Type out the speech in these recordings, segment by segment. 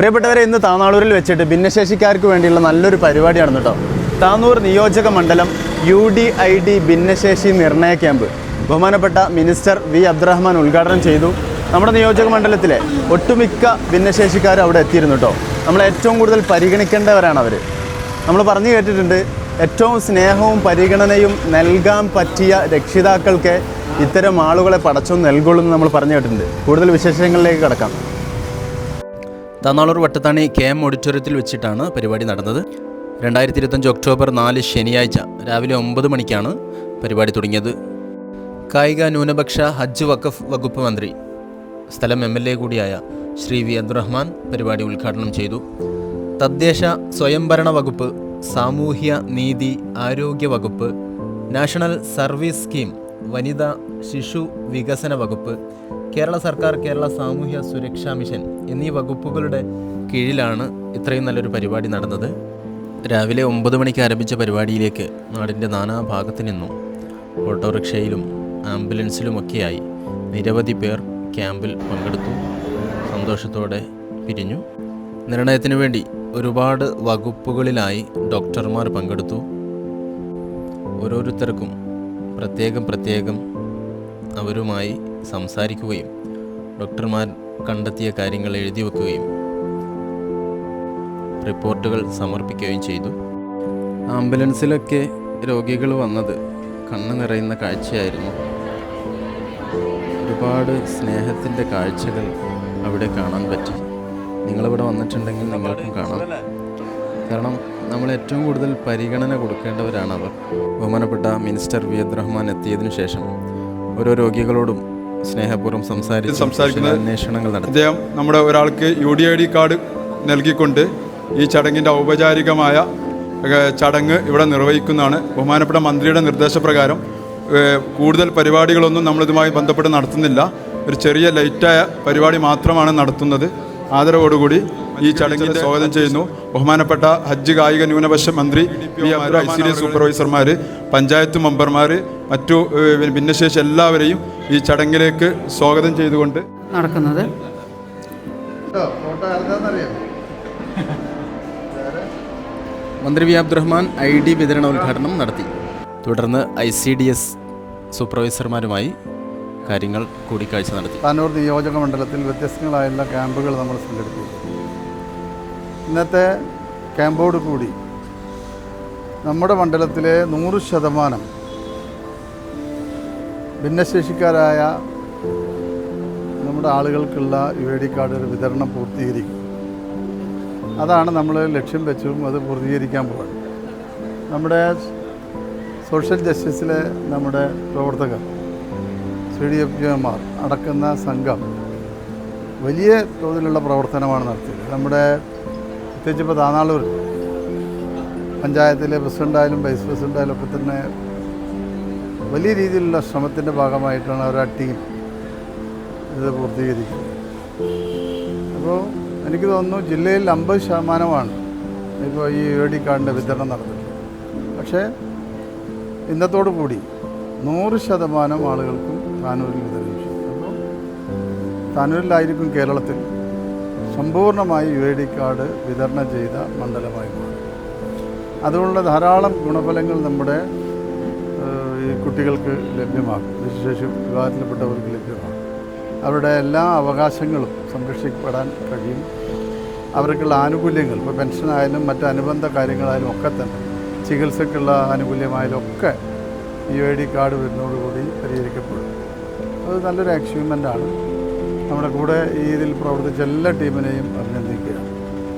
പ്രിയപ്പെട്ടവരെ, ഇന്ന് താനാളൂരിൽ വെച്ചിട്ട് ഭിന്നശേഷിക്കാർക്ക് വേണ്ടിയുള്ള നല്ലൊരു പരിപാടി നടന്നു കേട്ടോ. താനൂർ നിയോജക മണ്ഡലം UDID ഭിന്നശേഷി നിർണയ ക്യാമ്പ് ബഹുമാനപ്പെട്ട മിനിസ്റ്റർ V. അബ്ദുറഹ്മാൻ ഉദ്ഘാടനം ചെയ്തു. നമ്മുടെ നിയോജക മണ്ഡലത്തിലെ ഒട്ടുമിക്ക ഭിന്നശേഷിക്കാർ അവിടെ എത്തിയിരുന്നു കേട്ടോ. നമ്മൾ ഏറ്റവും കൂടുതൽ പരിഗണിക്കേണ്ടവരാണ് അവർ. നമ്മൾ പറഞ്ഞു കേട്ടിട്ടുണ്ട്, ഏറ്റവും സ്നേഹവും പരിഗണനയും നൽകാൻ പറ്റിയ രക്ഷിതാക്കൾക്ക് ഇത്തരം ആളുകളെ പടച്ചോൻ നൽകുള്ളൂ എന്ന് നമ്മൾ പറഞ്ഞു കേട്ടിട്ടുണ്ട്. കൂടുതൽ വിശേഷങ്ങളിലേക്ക് കടക്കാം. താനാളൂർ വട്ടത്താണി KM ഓഡിറ്റോറിയത്തിൽ വെച്ചിട്ടാണ് പരിപാടി നടന്നത്. 2025 ഒക്ടോബർ 4 ശനിയാഴ്ച രാവിലെ 9 മണിക്കാണ് പരിപാടി തുടങ്ങിയത്. കായിക ന്യൂനപക്ഷ ഹജ്ജ് വഖഫ് വകുപ്പ് മന്ത്രി, സ്ഥലം MLA കൂടിയായ ശ്രീ V. അബ്ദുറഹ്മാൻ പരിപാടി ഉദ്ഘാടനം ചെയ്തു. തദ്ദേശ സ്വയംഭരണ വകുപ്പ്, സാമൂഹ്യ നീതി ആരോഗ്യ വകുപ്പ്, നാഷണൽ സർവീസ് സ്കീം, വനിതാ ശിശു വികസന വകുപ്പ്, കേരള സർക്കാർ, കേരള സാമൂഹ്യ സുരക്ഷാ മിഷൻ എന്നീ വകുപ്പുകളുടെ കീഴിലാണ് ഇത്രയും നല്ലൊരു പരിപാടി നടന്നത്. രാവിലെ 9 മണിക്ക് ആരംഭിച്ച പരിപാടിയിലേക്ക് നാടിൻ്റെ നാനാഭാഗത്തു നിന്നും ഓട്ടോറിക്ഷയിലും ആംബുലൻസിലുമൊക്കെയായി നിരവധി പേർ ക്യാമ്പിൽ പങ്കെടുത്തു. സന്തോഷത്തോടെ പിരിഞ്ഞു. നിർണയത്തിനു വേണ്ടി ഒരുപാട് വകുപ്പുകളിലായി ഡോക്ടർമാർ പങ്കെടുത്തു. ഓരോരുത്തർക്കും പ്രത്യേകം അവരുമായി സംസാരിക്കുകയും ഡോക്ടർമാർ കണ്ടെത്തിയ കാര്യങ്ങൾ എഴുതി വെക്കുകയും റിപ്പോർട്ടുകൾ സമർപ്പിക്കുകയും ചെയ്തു. ആംബുലൻസിലൊക്കെ രോഗികൾ വന്നത് കണ്ണ് നിറയുന്ന കാഴ്ചയായിരുന്നു. ഒരുപാട് സ്നേഹത്തിൻ്റെ കാഴ്ചകൾ അവിടെ കാണാൻ പറ്റി. നിങ്ങളിവിടെ വന്നിട്ടുണ്ടെങ്കിൽ നിങ്ങൾക്കും കാണാം. കാരണം നമ്മൾ ഏറ്റവും കൂടുതൽ പരിഗണന കൊടുക്കേണ്ടവരാണ് അവർ. ബഹുമാനപ്പെട്ട മിനിസ്റ്റർ V. അബ്ദുറഹ്മാൻ എത്തിയതിനു ശേഷം ഓരോ രോഗികളോടും സ്നേഹപൂർവ്വം സംസാരിക്കുന്ന അന്വേഷണങ്ങൾ നടത്തി. അദ്ദേഹം നമ്മുടെ ഒരാൾക്ക് UDID കാർഡ് നൽകിക്കൊണ്ട് ഈ ചടങ്ങിൻ്റെ ഔപചാരികമായ ചടങ്ങ് ഇവിടെ നിർവഹിക്കുന്നതാണ്. ബഹുമാനപ്പെട്ട മന്ത്രിയുടെ നിർദ്ദേശപ്രകാരം കൂടുതൽ പരിപാടികളൊന്നും നമ്മളിതുമായി ബന്ധപ്പെട്ട് നടത്തുന്നില്ല. ഒരു ചെറിയ ലൈറ്റായ പരിപാടി മാത്രമാണ് നടത്തുന്നത്. ആദരവോടുകൂടി ഈ ചടങ്ങിൽ സ്വാഗതം ചെയ്യുന്നു. ബഹുമാനപ്പെട്ട ഹജ്ജ് കായിക ന്യൂനപക്ഷ മന്ത്രി ICD സൂപ്പർവൈസർമാർ, പഞ്ചായത്ത് മെമ്പർമാർ, മറ്റു ഭിന്നശേഷി എല്ലാവരെയും ഈ ചടങ്ങിലേക്ക് സ്വാഗതം ചെയ്തുകൊണ്ട് നടക്കുന്നത്. മന്ത്രി V. അബ്ദുറഹ്മാൻ ID വിതരണ ഉദ്ഘാടനം നടത്തി. തുടർന്ന് ICDS സൂപ്പർവൈസർമാരുമായി കാര്യങ്ങൾ കൂടിക്കാഴ്ച നടത്തി. താനൂർ നിയോജക മണ്ഡലത്തിൽ വ്യത്യസ്തങ്ങളായുള്ള ക്യാമ്പുകൾ നമ്മൾ സംഘടിപ്പിച്ചു. ഇന്നത്തെ ക്യാമ്പോട് കൂടി നമ്മുടെ മണ്ഡലത്തിലെ 100% ഭിന്നശേഷിക്കാരായ നമ്മുടെ ആളുകൾക്കുള്ള UID കാർഡ് വിതരണം പൂർത്തീകരിക്കും. അതാണ് നമ്മൾ ലക്ഷ്യം വെച്ചും അത് പൂർത്തീകരിക്കാൻ പോകുന്നത്. നമ്മുടെ സോഷ്യൽ ജസ്റ്റിസിലെ നമ്മുടെ പ്രവർത്തകർ, CDFമാർ അടക്കുന്ന സംഘം വലിയ തോതിലുള്ള പ്രവർത്തനമാണ് നടത്തിയത്. നമ്മുടെ പ്രത്യേകിച്ച് ഇപ്പോൾ താനാളൂർ പഞ്ചായത്തിലെ പ്രസിഡൻ്റായാലും വൈസ് പ്രസിഡൻ്റായാലും ഒക്കെ തന്നെ വലിയ രീതിയിലുള്ള ശ്രമത്തിൻ്റെ ഭാഗമായിട്ടാണ് അവർ ആ ടീം ഇത് പൂർത്തീകരിക്കുന്നത്. അപ്പോൾ എനിക്ക് തോന്നുന്നു ജില്ലയിൽ 50% ഇപ്പോൾ ഈ UID കാർഡിൻ്റെ വിതരണം നടന്നിട്ടുണ്ട്. പക്ഷേ ഇന്നത്തോടു കൂടി 100% ആളുകൾക്കും താനൂരിൽ വിതരണം ചെയ്യും. അപ്പോൾ താനൂരിലായിരിക്കും കേരളത്തിൽ സമ്പൂർണ്ണമായി UID കാർഡ് വിതരണം ചെയ്ത മണ്ഡലമായി മാറും. അതുകൊണ്ട് ധാരാളം ഗുണഫലങ്ങൾ നമ്മുടെ ഈ കുട്ടികൾക്ക് ലഭ്യമാകും. വിശേഷ വിഭാഗത്തിൽപ്പെട്ടവർക്ക് ലഭ്യമാകും. അവരുടെ എല്ലാ അവകാശങ്ങളും സംരക്ഷിക്കപ്പെടാൻ കഴിയും. അവർക്കുള്ള ആനുകൂല്യങ്ങൾ, ഇപ്പോൾ പെൻഷനായാലും മറ്റ് അനുബന്ധ കാര്യങ്ങളായാലും ഒക്കെ തന്നെ, ചികിത്സക്കുള്ള ആനുകൂല്യമായാലും ഒക്കെ UID കാർഡ് വരുന്നതോടുകൂടി പരിഹരിക്കപ്പെടും. അത് നല്ലൊരു അച്ചീവ്മെൻ്റാണ്. നമ്മുടെ കൂടെ ഈ ഇതിൽ പ്രവർത്തിച്ച എല്ലാ ടീമിനെയും അഭിനന്ദിക്കുകയാണ്.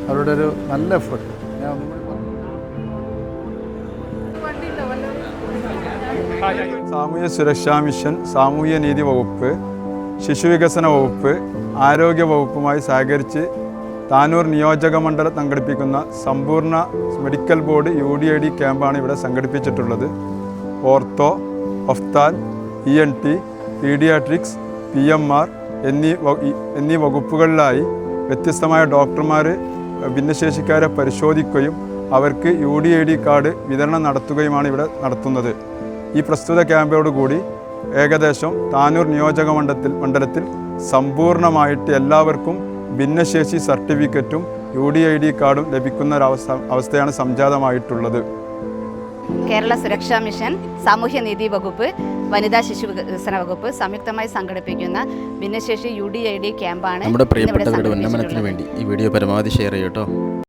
അവരുടെ ഒരു നല്ല എഫേർട്ട്. ഞാൻ ഒന്നും കൂടി പറഞ്ഞു. സാമൂഹ്യ സുരക്ഷാ മിഷൻ, സാമൂഹ്യ നീതി വകുപ്പ്, ശിശുവികസന വകുപ്പ്, ആരോഗ്യ വകുപ്പുമായി സഹകരിച്ച് താനൂർ നിയോജക മണ്ഡലം സംഘടിപ്പിക്കുന്ന സമ്പൂർണ്ണ മെഡിക്കൽ ബോർഡ് UDID ക്യാമ്പാണ് ഇവിടെ സംഘടിപ്പിച്ചിട്ടുള്ളത്. ഓർത്തോ, ഒഫ്താൽ, ENT, പീഡിയാട്രിക്സ്, PMR എന്നീ വകുപ്പുകളിലായി വ്യത്യസ്തമായ ഡോക്ടർമാർ ഭിന്നശേഷിക്കാരെ പരിശോധിക്കുകയും അവർക്ക് UDID കാർഡ് വിതരണം നടത്തുകയുമാണ് ഇവിടെ നടത്തുന്നത്. ഈ പ്രസ്തുത ക്യാമ്പോടുകൂടി ഏകദേശം താനൂർ നിയോജക മണ്ഡലത്തിൽ സമ്പൂർണ്ണമായിട്ട് എല്ലാവർക്കും ഭിന്നശേഷി സർട്ടിഫിക്കറ്റും UDID കാർഡും ലഭിക്കുന്ന അവസ്ഥയാണ് സംജാതമായിട്ടുള്ളത്. കേരള സുരക്ഷാ മിഷൻ, സാമൂഹ്യനീതി വകുപ്പ്, വനിതാ ശിശു വികസന വകുപ്പ് സംയുക്തമായി സംഘടിപ്പിക്കുന്ന ഭിന്നശേഷി UDID ക്യാമ്പാണ്. നമ്മുടെ പ്രിയപ്പെട്ടവരുടെ ഉന്നമനത്തിന് വേണ്ടി ഈ വീഡിയോ പരമാവധി ഷെയർ ചെയ്യട്ടോ.